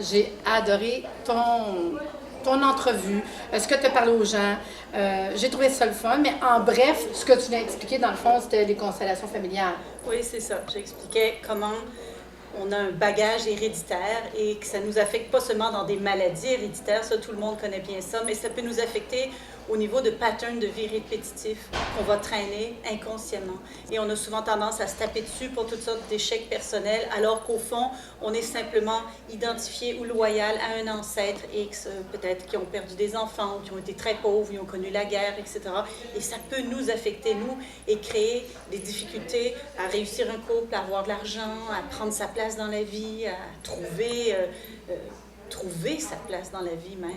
J'ai adoré ton entrevue, ce que tu as parlé aux gens. J'ai trouvé ça le fun, mais en bref, ce que tu viens expliquer, dans le fond, c'était les constellations familiales. Oui, c'est ça. J'expliquais comment on a un bagage héréditaire et que ça nous affecte pas seulement dans des maladies héréditaires, ça tout le monde connaît bien ça, mais ça peut nous affecter au niveau de patterns de vie répétitifs qu'on va traîner inconsciemment. Et on a souvent tendance à se taper dessus pour toutes sortes d'échecs personnels, alors qu'au fond, on est simplement identifié ou loyal à un ancêtre X, peut-être qui ont perdu des enfants, ou qui ont été très pauvres, qui ont connu la guerre, etc. Et ça peut nous affecter, nous, et créer des difficultés à réussir un couple, à avoir de l'argent, à prendre sa place dans la vie, à trouver sa place dans la vie même.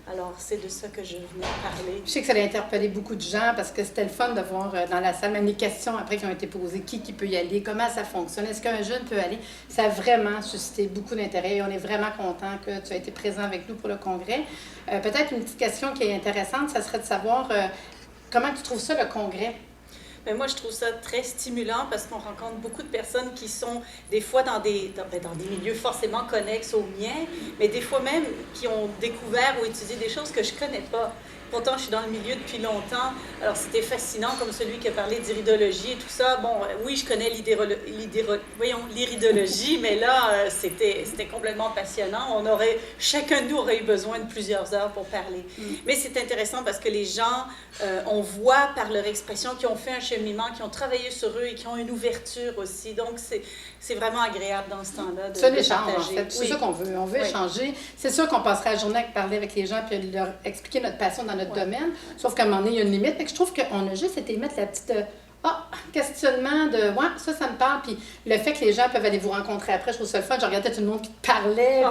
Alors, c'est de ça que je venais parler. Je sais que ça a interpellé beaucoup de gens parce que c'était le fun de voir dans la salle, même les questions après qui ont été posées, qui peut y aller, comment ça fonctionne, est-ce qu'un jeune peut aller. Ça a vraiment suscité beaucoup d'intérêt et on est vraiment content que tu aies été présent avec nous pour le congrès. Peut-être une petite question qui est intéressante, ça serait de savoir comment tu trouves ça, le congrès? Mais moi, je trouve ça très stimulant parce qu'on rencontre beaucoup de personnes qui sont des fois dans des milieux forcément connexes aux miens, mais des fois même qui ont découvert ou étudié des choses que je ne connais pas. Pourtant, je suis dans le milieu depuis longtemps. Alors, c'était fascinant, comme celui qui a parlé d'iridologie et tout ça. Bon, oui, je connais l'iridologie, mais là, c'était complètement passionnant. Chacun de nous aurait eu besoin de plusieurs heures pour parler. Mais c'est intéressant parce que les gens, on voit par leur expression qu'ils ont fait un cheminement, qu'ils ont travaillé sur eux et qu'ils ont une ouverture aussi. Donc, c'est vraiment agréable dans ce temps-là de l'échange, partager. En fait. C'est ça qu'on veut. On veut échanger. C'est sûr qu'on passerait la journée à parler avec les gens puis leur expliquer notre passion dans notre domaine. Sauf qu'à un moment donné, il y a une limite. Fait que je trouve qu'on a juste été mettre la petite questionnement de ouais, ça me parle. Puis le fait que les gens peuvent aller vous rencontrer après, je trouve ça le fun. Je regardais tout le monde qui te parlait.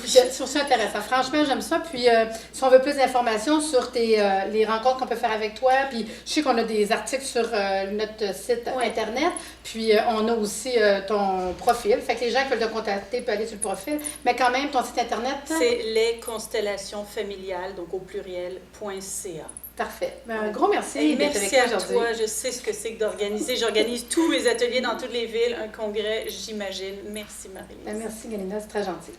Je trouve ça intéressant. Franchement, j'aime ça. Puis si on veut plus d'informations sur les rencontres qu'on peut faire avec toi, puis je sais qu'on a des articles sur notre site Internet. Puis on a aussi ton profil. Fait que les gens qui veulent te contacter peuvent aller sur le profil. Mais quand même, ton site Internet. C'est les constellations familiales, donc au pluriel.ca. Parfait. Un gros merci. Et merci à toi. Je sais ce que c'est que d'organiser. J'organise tous mes ateliers dans toutes les villes, un congrès, j'imagine. Merci, Marie. Merci, Galina. C'est très gentil.